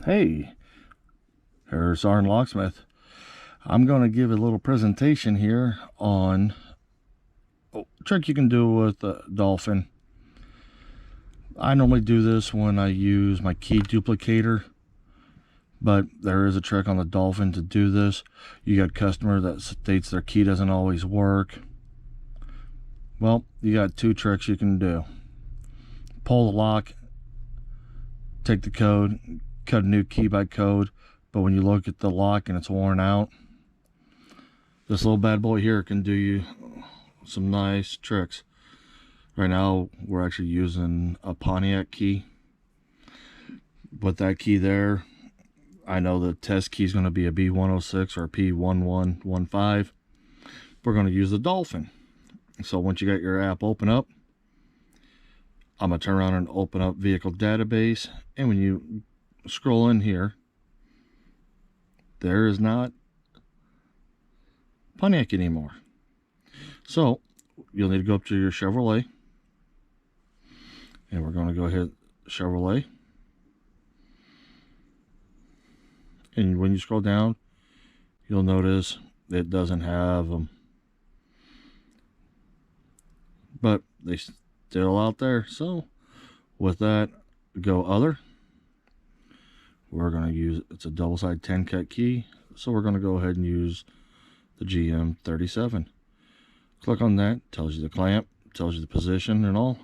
Hey, here's our Locksmith. I'm going to give a little presentation here on a trick you can do with the Dolphin. I normally do this when I use my key duplicator, but there is a trick on the Dolphin to do this. You got a customer that states their key doesn't always work. Well, you got two tricks you can do. Pull the lock, take the code, cut a new key by code, but when you look at the lock and it's worn out, this little bad boy here can do you some nice tricks. Right now we're actually using a Pontiac key. With that key there, I know the test key is going to be a B106 or a P1115. We're going to use the Dolphin. So once you got your app open up, I'm going to turn around and open up vehicle database, and when you scroll in here, there is not Pontiac anymore. So you'll need to go up to your Chevrolet, and we're going to go ahead Chevrolet, and when you scroll down, you'll notice it doesn't have them, but they still out there. So with that, go other. We're going to use, it's a double side 10 cut key, so we're going to go ahead and use the GM37. Click on that, tells you the clamp, tells you the position and all.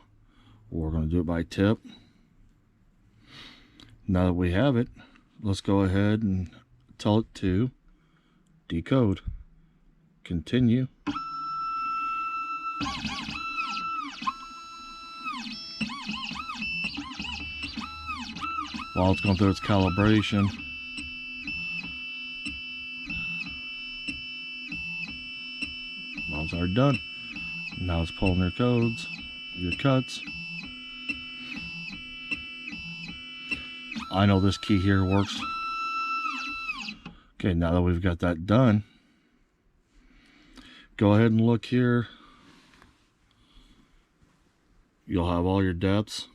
We're going to do it by tip. Now that we have it, let's go ahead and tell it to decode. Continue. While it's going through its calibration, those are done. Now it's pulling your codes, your cuts. I know this key here works. Okay, now that we've got that done, go ahead and look here. You'll have all your depths.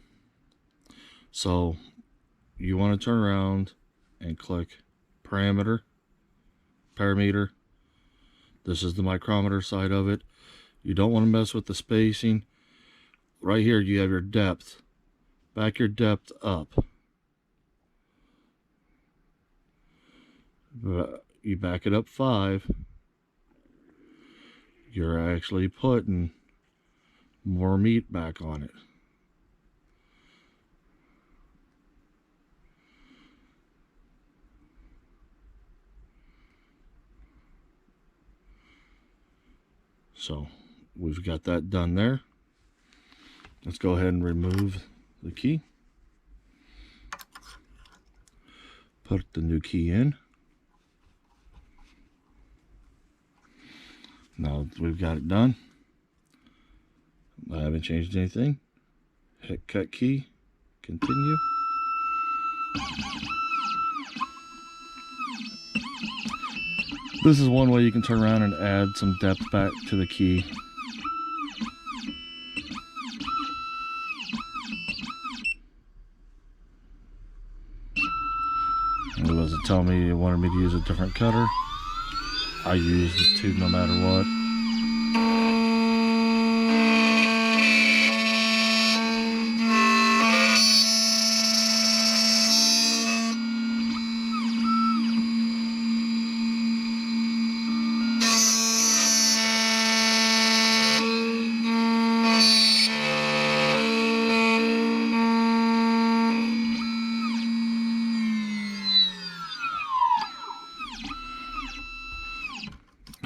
So you want to turn around and click parameter. This is the micrometer side of it. You don't want to mess with the spacing. Right here you have your depth. Back your depth up. You back it up 5. You're actually putting more meat back on it. So we've got that done there. Let's go ahead and remove the key. Put the new key in. Now we've got it done. I haven't changed anything. Hit cut key. Continue. This is one way you can turn around and add some depth back to the key. And it wasn't telling me it wanted me to use a different cutter. I use the tube no matter what.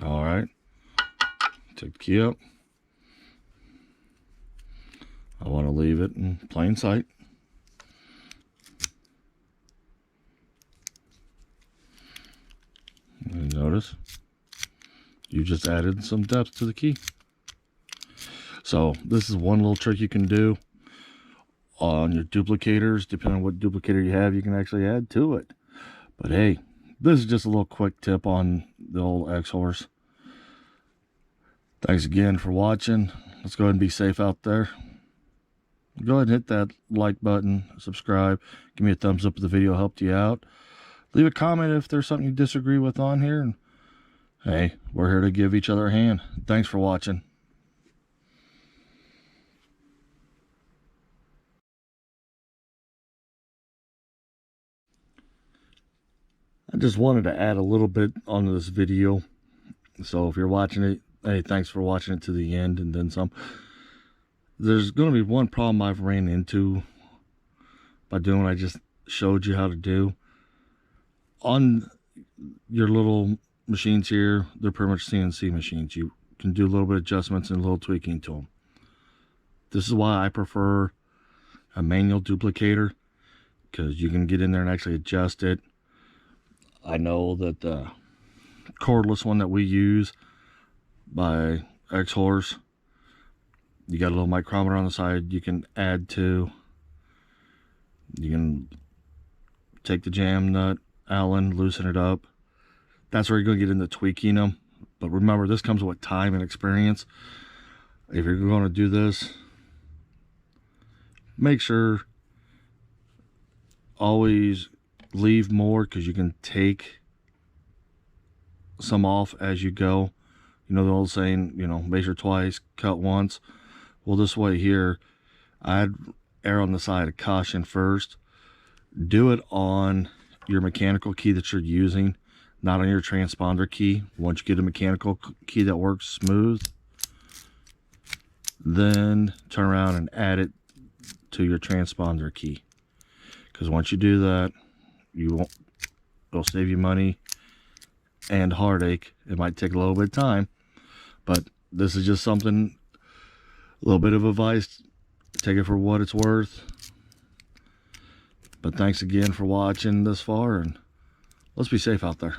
All right, take the key up. I want to leave it in plain sight. And notice you just added some depth to the key. So this is one little trick you can do on your duplicators. Depending on what duplicator you have, you can actually add to it. But hey, this is just a little quick tip on the old Xhorse. Thanks again for watching. Let's go ahead and be safe out there. go ahead and hit that like button, subscribe, give me a thumbs up if the video helped you out. Leave a comment if there's something you disagree with on here. And hey, we're here to give each other a hand. Thanks for watching. I just wanted to add a little bit onto this video. So if you're watching it, hey, thanks for watching it to the end and then some. There's going to be one problem I've ran into by doing what I just showed you how to do. On your little machines here, they're pretty much CNC machines. You can do a little bit of adjustments and a little tweaking to them. This is why I prefer a manual duplicator, because you can get in there and actually adjust it. I know that the cordless one that we use by Xhorse, you got a little micrometer on the side you can add to. You can take the jam nut, Allen, loosen it up. That's where you're going to get into tweaking them. But remember, this comes with time and experience. If you're going to do this, make sure always leave more, because you can take some off as you go. You know the old saying, you know, measure twice, cut once. Well, this way here, I'd err on the side of caution first. Do it on your mechanical key that you're using, not on your transponder key. Once you get a mechanical key that works smooth, then turn around and add it to your transponder key. Because once you do that, it'll save you money and heartache. It might take a little bit of time, but this is just something, a little bit of advice. Take it for what it's worth. But thanks again for watching this far, and let's be safe out there.